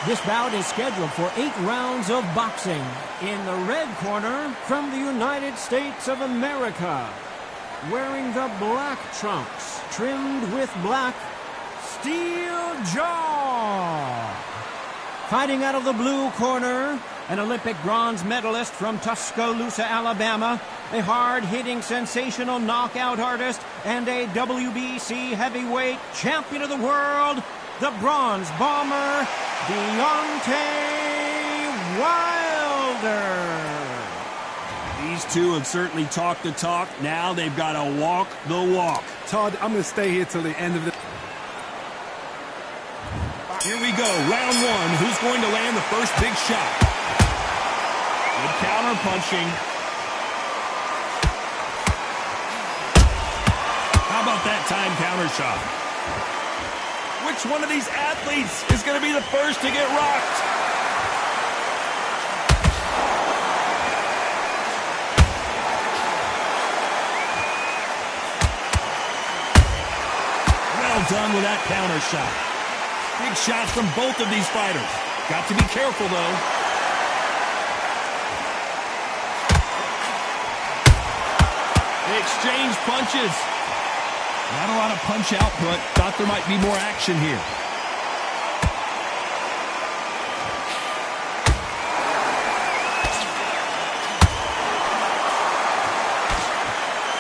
This bout is scheduled for 8 rounds of boxing. In the red corner, from the United States of America, wearing the black trunks, trimmed with black, Steel Jaw. Fighting out of the blue corner, an Olympic bronze medalist from Tuscaloosa, Alabama, a hard-hitting, sensational knockout artist, and a WBC heavyweight champion of the world, the Bronze Bomber, Deontay Wilder. These two have certainly talked the talk. Now they've got to walk the walk. Todd, I'm going to stay here till the end of the... Here we go, round one. Who's going to land the first big shot? Good counter punching. How about that time counter shot? Which one of these athletes is going to be the first to get rocked? Well done with that counter shot. Big shots from both of these fighters. Got to be careful, though. They exchange punches. Not a lot of punch output. Thought there might be more action here.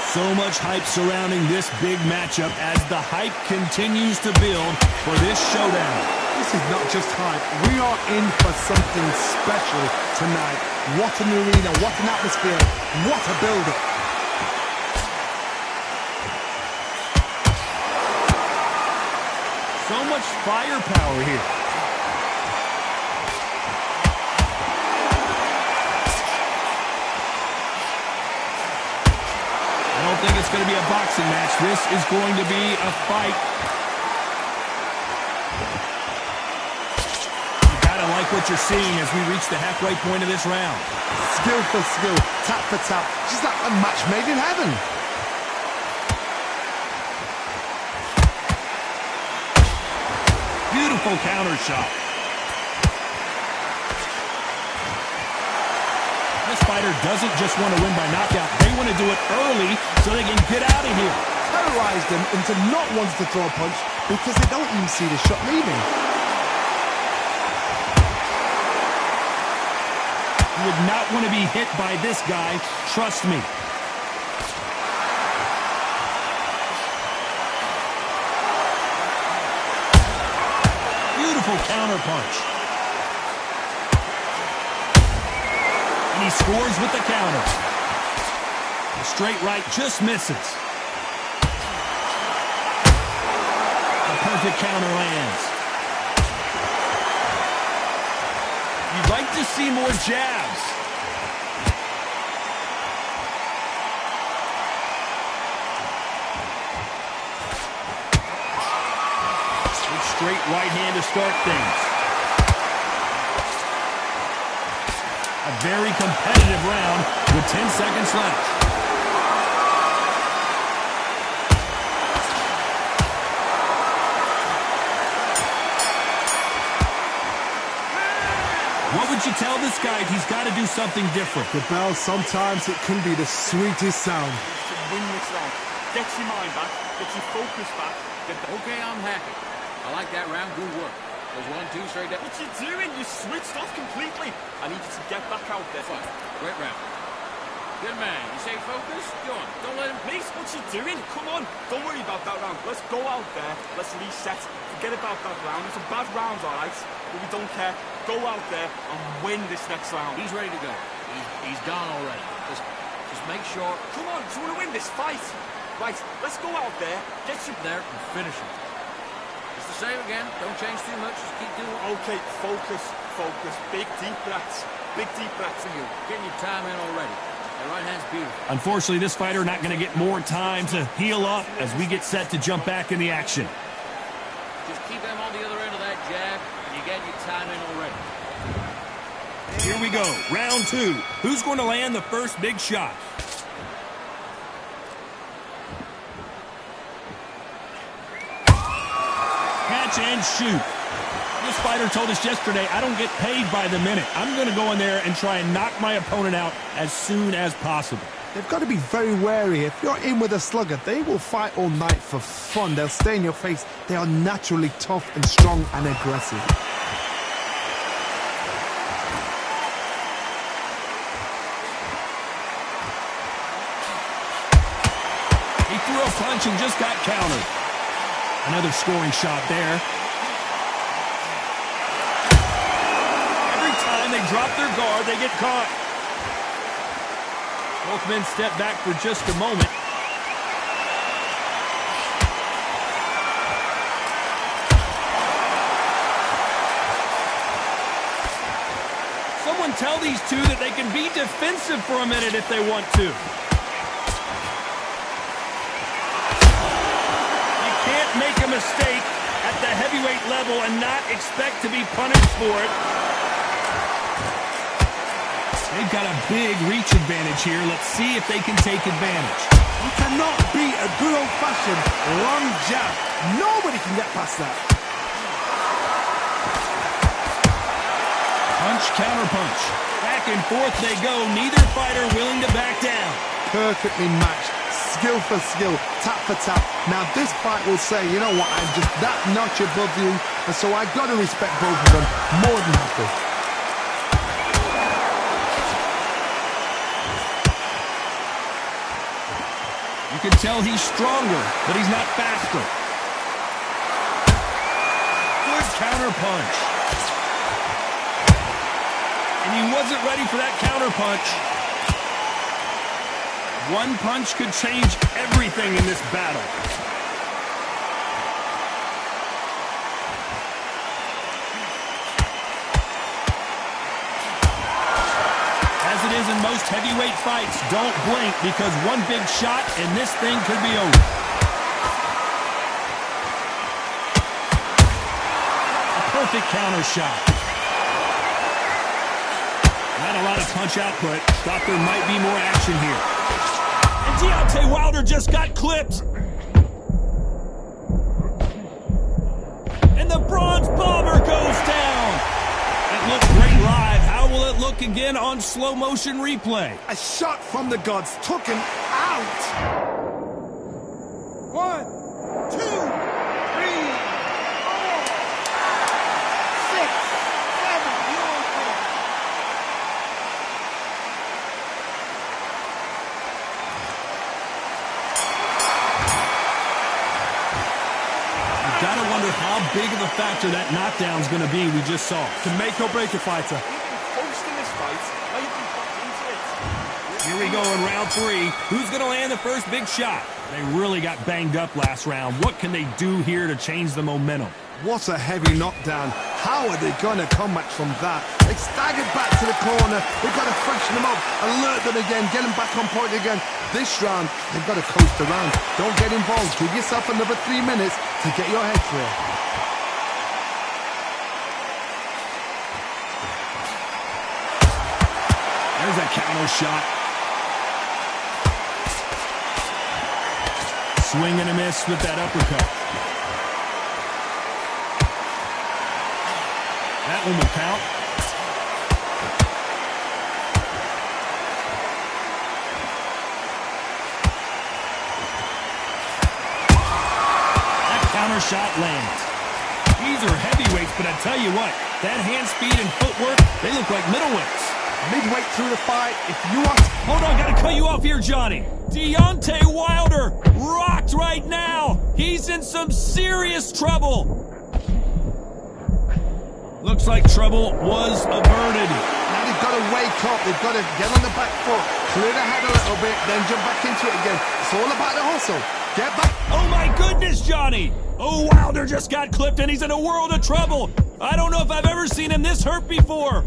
So much hype surrounding this big matchup as the hype continues to build for this showdown. This is not just hype. We are in for something special tonight. What an arena, what an atmosphere, what a build-up. So much firepower here. I don't think it's going to be a boxing match. This is going to be a fight. You gotta like what you're seeing as we reach the halfway point of this round. Skill for skill, tap for tap, just like a match made in heaven. Beautiful counter shot. This fighter doesn't just want to win by knockout. They want to do it early so they can get out of here. Terrorize them into not wanting to throw a punch because they don't even see the shot leaving. You would not want to be hit by this guy. Trust me. Beautiful counter punch. And he scores with the counter. The straight right just misses. The perfect counter lands. You'd like to see more jabs. Good straight right hand to start things. A very competitive round with 10 seconds left. What would you tell this guy if he's got to do something different? The bell, sometimes it can be the sweetest sound. To win this round, get your mind back, get your focus back. Okay, I'm happy. I like that round. Good work. There's 1, 2, straight down. What you doing? You switched off completely. I need you to get back out there. Fine. Great round. Good man. You say focus? Go on. Don't let him... Please, what you doing? Come on. Don't worry about that round. Let's go out there. Let's reset. Forget about that round. It's a bad round, all right? But we don't care. Go out there and win this next round. He's ready to go. He's gone already. Just make sure... Come on. Do you want to win this fight? Right. Let's go out there. Get you there and finish him. It's the same again. Don't change too much. Just keep doing it. Okay. Focus. Focus. Big deep breaths. Big deep breaths for you. Getting your time in already. That right hand's beautiful. Unfortunately, this fighter not going to get more time to heal up as we get set to jump back in the action. Just keep him on the other end of that jab, and you get your time in already. Here we go, round 2. Who's going to land the first big shot? Catch and shoot. This fighter told us yesterday, I don't get paid by the minute. I'm going to go in there and try and knock my opponent out as soon as possible. They've got to be very wary. If you're in with a slugger, they will fight all night for fun. They'll stay in your face. They are naturally tough and strong and aggressive. He threw a punch and just got countered. Another scoring shot there. Every time they drop their guard, they get caught. Both men step back for just a moment. Someone tell these two that they can be defensive for a minute if they want to. You can't make a mistake at the heavyweight level and not expect to be punished for it. They've got a big reach advantage here. Let's see if they can take advantage. You cannot beat a good old-fashioned long jab. Nobody can get past that. Punch, counter punch. Back and forth they go. Neither fighter willing to back down. Perfectly matched. Skill for skill. Tap for tap. Now this fight will say, you know what, I'm just that notch above you. And so I've got to respect both of them. More than happy. You can tell he's stronger, but he's not faster. Good counter punch. And he wasn't ready for that counter punch. One punch could change everything in this battle. As it is in most heavyweight fights, don't blink because one big shot and this thing could be over. A perfect counter shot. Not a lot of punch output. Thought there might be more action here. And Deontay Wilder just got clipped. And the bronze bomber goes down. It looked great live. How will it look again on slow motion replay? A shot from the gods took him out. 1, 2, 3, 4, 6, 7. You gotta wonder how big of a factor that knockdown's gonna be we just saw. To make or break a fighter. Here we go in round 3. Who's going to land the first big shot? They really got banged up last round. What can they do here to change the momentum? What a heavy knockdown. How are they going to come back from that? They staggered back to the corner. They've got to freshen them up, alert them again, get them back on point again. This round, they've got to coast around. Don't get involved. Give yourself another 3 minutes to get your head clear. There's a counter shot. Swing and a miss with that uppercut. That one will count. That counter shot lands. These are heavyweights, but I tell you what, that hand speed and footwork, they look like middleweights. Midway through the fight, if you want... Hold on, gotta cut you off here, Johnny. Deontay Wilder rocked right now. He's in some serious trouble. Looks like trouble was averted. Now they've got to wake up. They've got to get on the back foot, clear the head a little bit, then jump back into it again. It's all about the hustle. Get back. Oh, my goodness, Johnny. Oh, Wilder just got clipped, and he's in a world of trouble. I don't know if I've ever seen him this hurt before.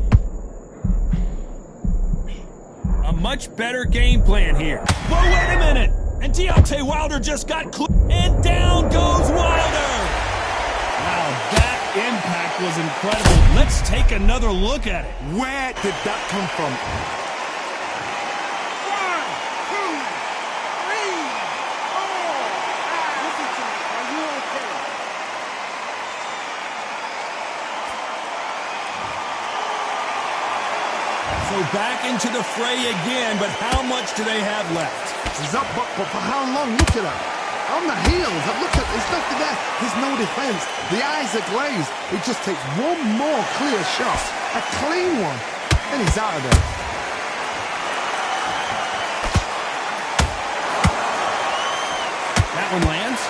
A much better game plan here. Whoa, wait a minute. And Deontay Wilder just got clipped. And down goes Wilder. Wow, that impact was incredible. Let's take another look at it. Where did that come from? 1, 2, 3, 4. Listen to me. Are you okay? So back into the fray again, but how much do they have left? He's up, but for how long? Look at that. On the heels, look at, there's nothing there. There's no defense. The eyes are glazed. It just takes one more clear shot, a clean one, and he's out of there. That one lands.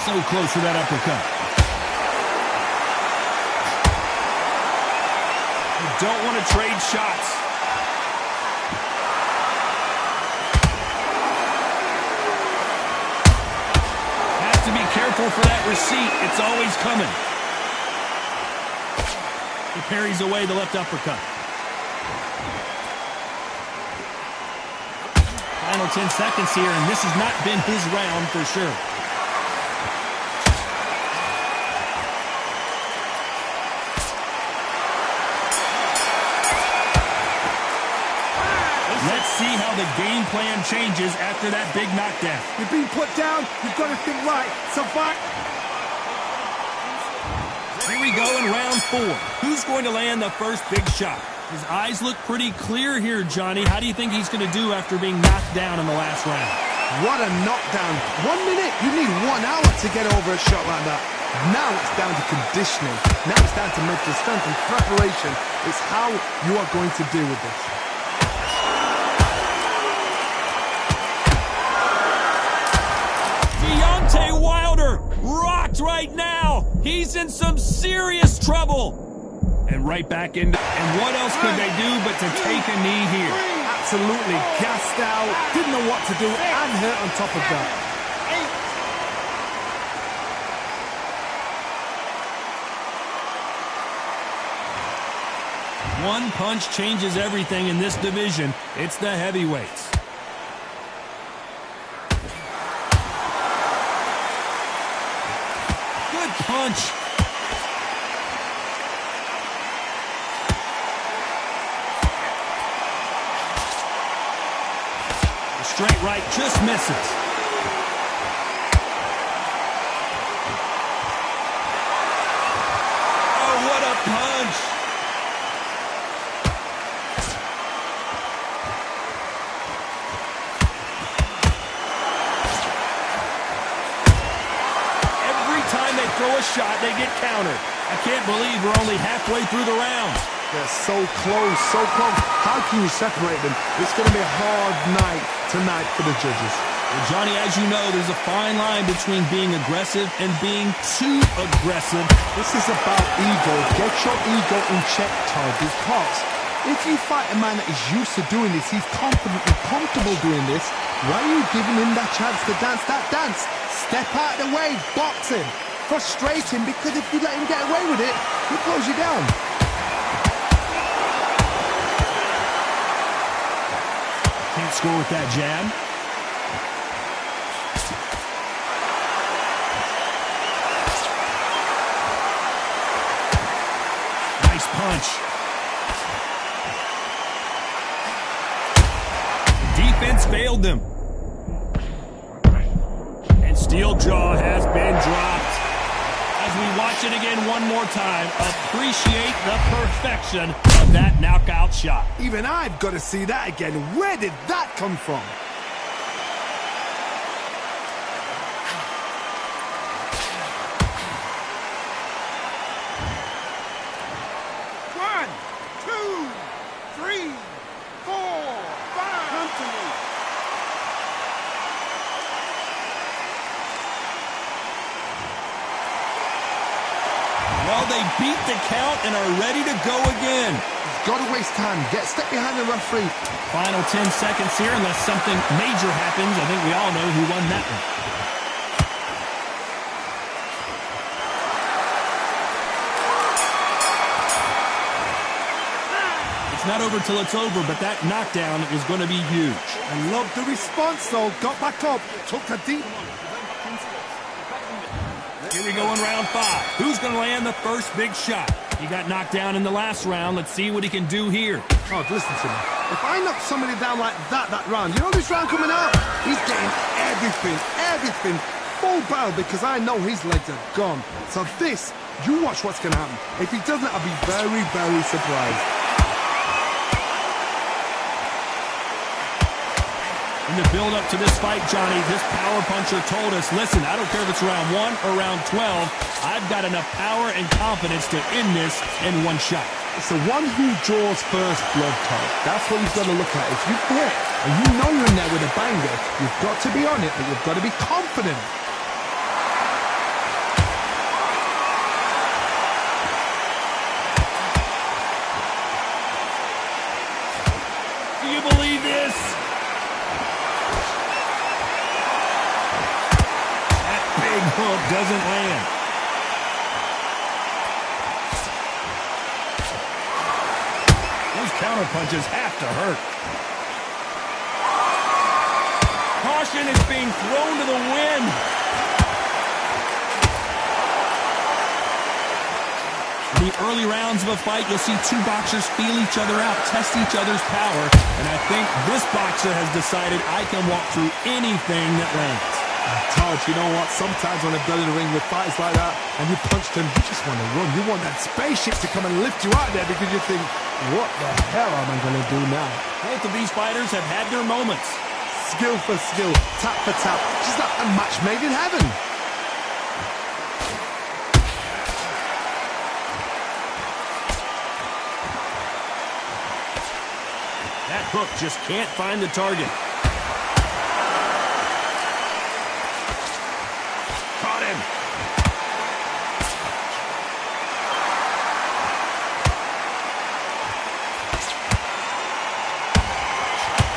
So close for that uppercut. You don't want to trade shots. Have to be careful for that receipt. It's always coming. He parries away the left uppercut. Final 10 seconds here, and this has not been his round for sure. Let's see how the game plan changes after that big knockdown. You've been put down. You've got to think right. Survive. Here we go in round 4. Who's going to land the first big shot? His eyes look pretty clear here, Johnny. How do you think he's going to do after being knocked down in the last round? What a knockdown. 1 minute. You need 1 hour to get over a shot like that. Now it's down to conditioning. Now it's down to mental strength and preparation. It's how you are going to deal with this. Wilder rocked right now. He's in some serious trouble. And right back into... And what else could they do but to take a knee here? Absolutely gassed out. Didn't know what to do and hurt on top of that. One punch changes everything in this division. It's the heavyweights. Punch. The straight right just misses. Oh, what a punch. Throw a shot, they get countered. I can't believe we're only halfway through the round. They're so close, so close. How can you separate them? It's going to be a hard night tonight for the judges. Well, Johnny, as you know, there's a fine line between being aggressive and being too aggressive. This is about ego. Get your ego in check, Todd, because if you fight a man that is used to doing this, he's confident and comfortable doing this, why are you giving him that chance to dance that dance? Step out of the way, box him. Frustrate him, because if you let him get away with it, he throws you down. Can't score with that jab. Nice punch. The defense failed them. And steel jaw has been dropped. As we watch it again one more time, appreciate the perfection of that knockout shot. Even I've got to see that again. Where did that come from? One, two, three, four, five. Come to me. Well, they beat the count and are ready to go again. Got to waste time. Step behind the referee. Final 10 seconds here, unless something major happens. I think we all know who won that one. It's not over till it's over, but that knockdown is going to be huge. I love the response, though. Got back up. Took a deep one. Here we go in round 5. Who's going to land the first big shot? He got knocked down in the last round. Let's see what he can do here. Oh, listen to me. If I knock somebody down like that round, you know this round coming up? He's getting everything full barrel because I know his legs are gone. So this, you watch what's going to happen. If he doesn't, I'll be very, very surprised. In the build-up to this fight, Johnny, this power puncher told us, listen, I don't care if it's round 1 or round 12, I've got enough power and confidence to end this in one shot. It's the one who draws first blood, Todd. That's what you've got to look at. If you quit and you know you're in there with a banger, you've got to be on it, but you've got to be confident. Do you believe this? That big hook doesn't land. Counter punches have to hurt. Caution is being thrown to the wind. In the early rounds of a fight, you'll see two boxers feel each other out, test each other's power, and I think this boxer has decided I can walk through anything that lands. Todd, you know what? Sometimes when I've done in the ring with fights like that and you punched him, you just want to run. You want that spaceship to come and lift you out there because you think, what the hell am I going to do now? Both of these fighters have had their moments. Skill for skill, tap for tap. Just like a match made in heaven. That hook just can't find the target. Caught him.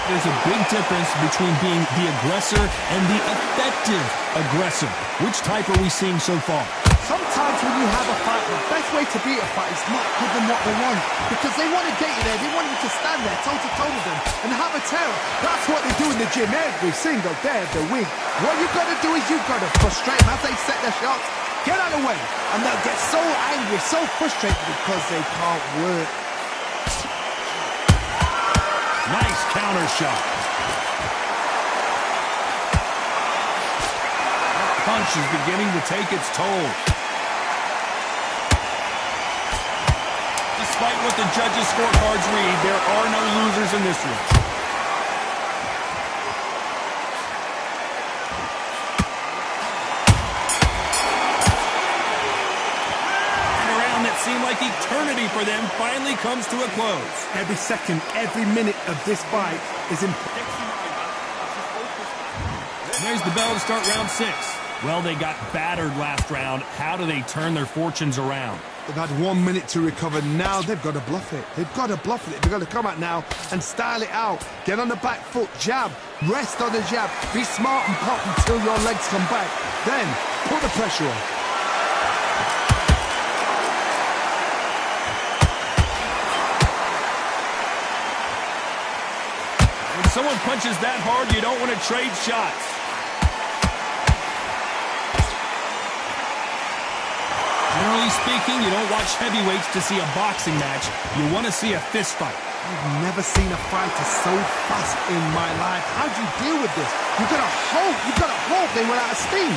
There's a big difference between being the aggressor and the effective aggressor. Which type are we seeing so far? Sometimes when you have a fight, the best way to beat a fight is not give them what they want. Because they want to get you there. They want you to stand there toe-to-toe with them and have a terror. That's what they do in the gym every single day of the week. What you've got to do is you've got to frustrate them as they set their shots. Get out of the way. And they'll get so angry, so frustrated because they can't work. Nice counter shot. That punch is beginning to take its toll. Despite what the judges' scorecards read, there are no losers in this one. Seemed like eternity for them finally comes to a close. Every second, every minute of this fight is important. There's the bell to start round 6. Well, they got battered last round. How do they turn their fortunes around? They've had 1 minute to recover. Now they've got to bluff it. They've got to bluff it. They've got to come out now and style it out. Get on the back foot, jab, rest on the jab. Be smart and pop until your legs come back. Then put the pressure on. When someone punches that hard, you don't want to trade shots. Generally speaking, you don't watch heavyweights to see a boxing match. You want to see a fist fight. I've never seen a fighter so fast in my life. How do you deal with this? You've got to hope they went out of steam.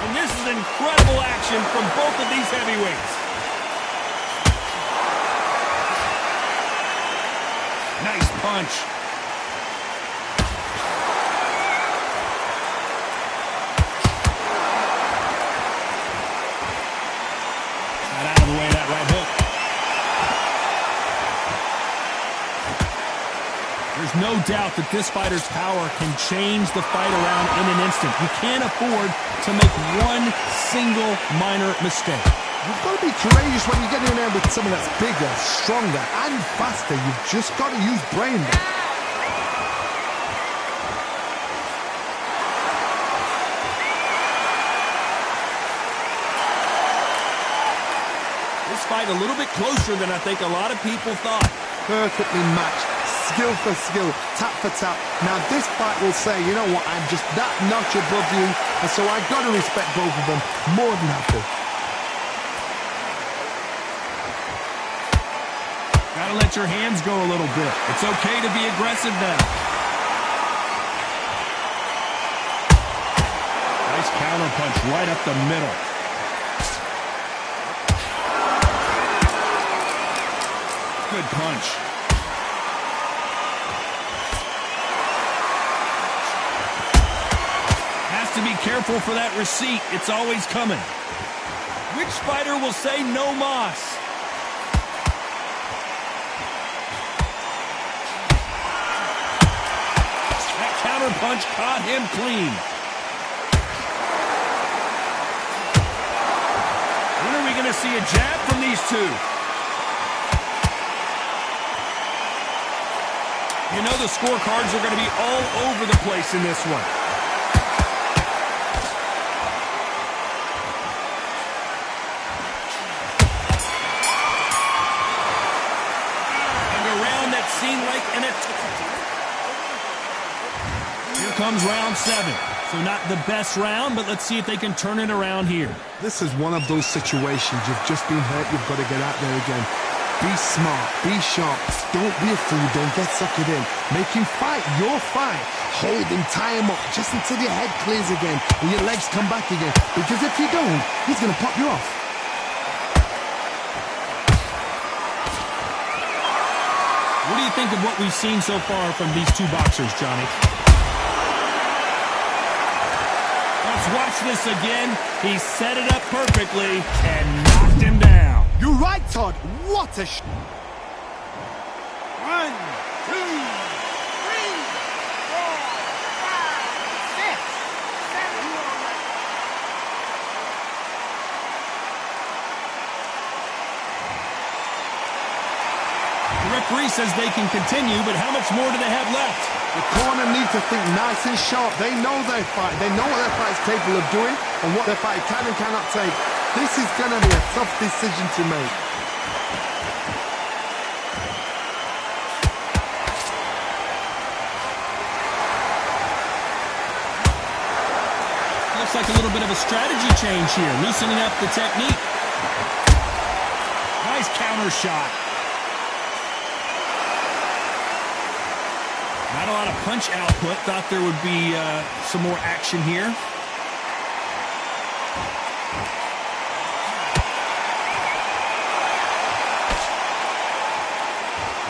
And this is incredible action from both of these heavyweights. Nice punch. Got out of the way of that right hook. There's no doubt that this fighter's power can change the fight around in an instant. You can't afford to make one single minor mistake. You've got to be courageous when you get in there with someone that's bigger, stronger, and faster. You've just got to use brain. This fight a little bit closer than I think a lot of people thought. Perfectly matched. skill for skill, tap for tap. Now this fight will say, you know what, I'm just that notch above you, and so I've got to respect both of them more than happy. Gotta let your hands go a little bit. It's okay to be aggressive now. Nice counter punch right up the middle. Good punch. Has to be careful for that receipt. It's always coming. Which fighter will say no mas? That counter punch caught him clean. When are we going to see a jab from these two? You know the scorecards are going to be all over the place in this one. And a round that seemed like an attack. Here comes round 7. So not the best round, but let's see if they can turn it around here. This is one of those situations. You've just been hurt. You've got to get out there again. Be smart, be sharp, don't be a fool, don't get suckered in. Make him fight your fight. Hold him, tie him up, just until your head clears again and your legs come back again. Because if you don't, he's going to pop you off. What do you think of what we've seen so far from these two boxers, Johnny? Let's watch this again. He set it up perfectly and knocked him down. You're right, Todd. What a 1, 2, 3, 4, 5, 6, 7. The referee says they can continue, but how much more do they have left? The corner need to think nice and sharp. They know their fight. They know what their fight is capable of doing and what their fight can and cannot take. This is going to be a tough decision to make. Looks like a little bit of a strategy change here, loosening up the technique. Nice counter shot. Not a lot of punch output. Thought there would be some more action here.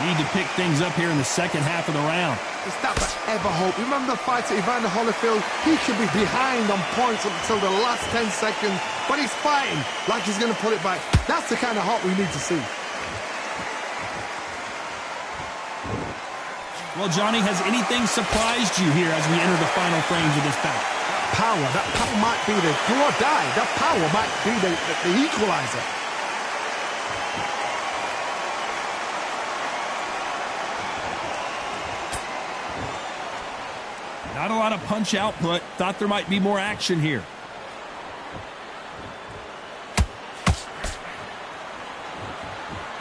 Need to pick things up here in the second half of the round. It's that but ever hope. Remember the fight at Evander Holyfield? He could be behind on points up until the last 10 seconds, but he's fighting like he's going to put it back. That's the kind of hope we need to see. Well, Johnny, has anything surprised you here as we enter the final frames of this bout? That power might be the do or die. That power might be the equalizer. Not a lot of punch output. Thought there might be more action here.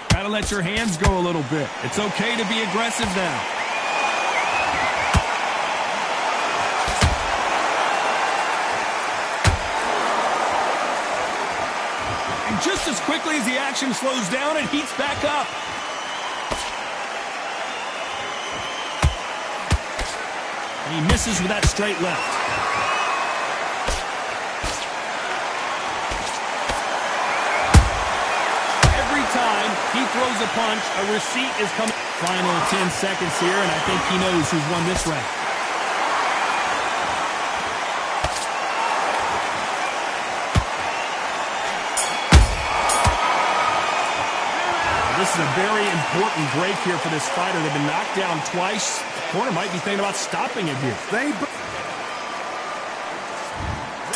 Gotta let your hands go a little bit. It's okay to be aggressive now. And just as quickly as the action slows down, it heats back up. And he misses with that straight left. Every time he throws a punch, a receipt is coming. Final 10 seconds here, and I think he knows who's won this round. This is a very important break here for this fighter. They've been knocked down twice. The corner might be thinking about stopping it here.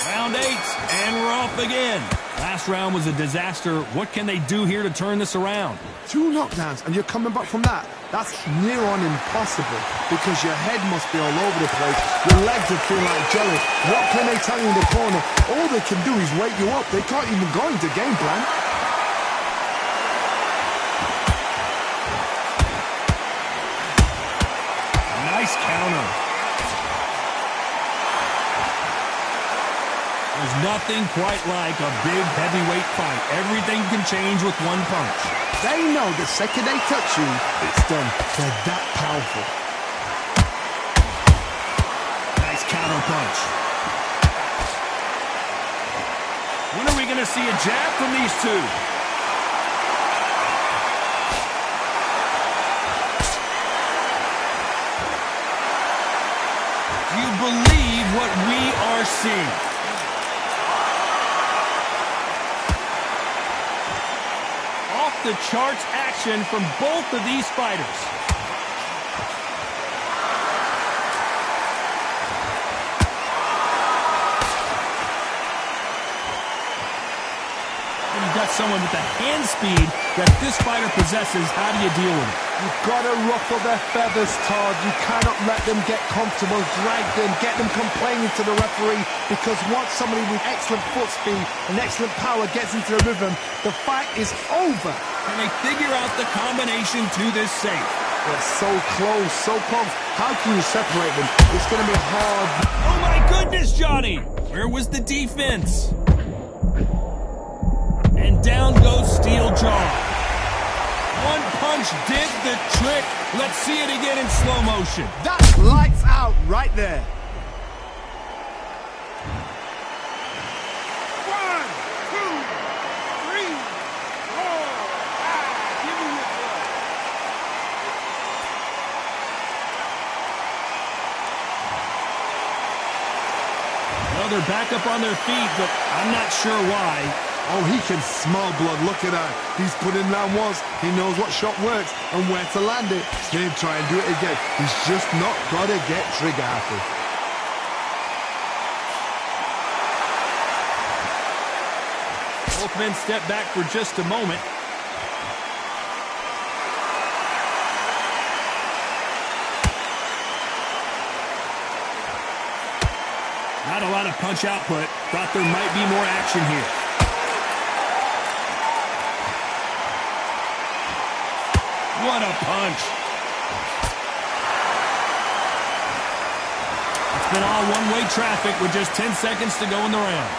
Round 8, and we're off again. Last round was a disaster. What can they do here to turn this around? 2 knockdowns, and you're coming back from that. That's near on impossible, because your head must be all over the place. Your legs would feel like jelly. What can they tell you in the corner? All they can do is wake you up. They can't even go into game plan. Nice counter. There's nothing quite like a big heavyweight fight. Everything can change with one punch. They know the second they touch you, it's done. They're that powerful. Nice counter punch. When are we going to see a jab from these two? Do you believe what we are seeing? Off the charts action from both of these fighters. You've got someone with the hand speed that this fighter possesses. How do you deal with it? You've got to ruffle their feathers, Todd. You cannot let them get comfortable, drag them, get them complaining to the referee, because once somebody with excellent foot speed and excellent power gets into the rhythm, the fight is over. Can they figure out the combination to this safe? They're so close, so close. How can you separate them? It's going to be hard. Oh my goodness, Johnny! Where was the defense? And down goes steel jaw. One punch did the trick. Let's see it again in slow motion. That's lights out right there. 1, 2, 3, 4, 5. Give me your blood. Well, they're back up on their feet, but I'm not sure why. Oh, he can smell blood. Look at that. He's put in round once. He knows what shot works and where to land it. Then try and do it again. He's just not got to get trigger happy. Both men step back for just a moment. Not a lot of punch output. Thought there might be more action here. What a punch. It's been all one-way traffic with just 10 seconds to go in the round.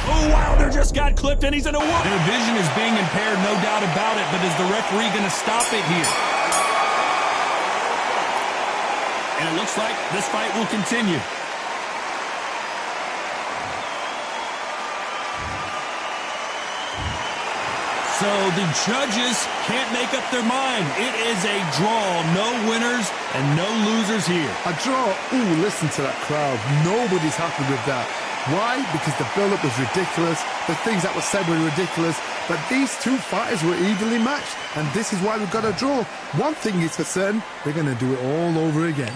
Oh, Wilder just got clipped and he's in a whoop. Their vision is being impaired, no doubt about it, but is the referee going to stop it here? And it looks like this fight will continue. So the judges can't make up their mind. It is a draw. No winners and no losers here. A draw. Ooh, listen to that crowd. Nobody's happy with that. Why? Because the build-up was ridiculous. The things that were said were ridiculous. But these two fighters were evenly matched. And this is why we've got a draw. One thing is for certain, they're going to do it all over again.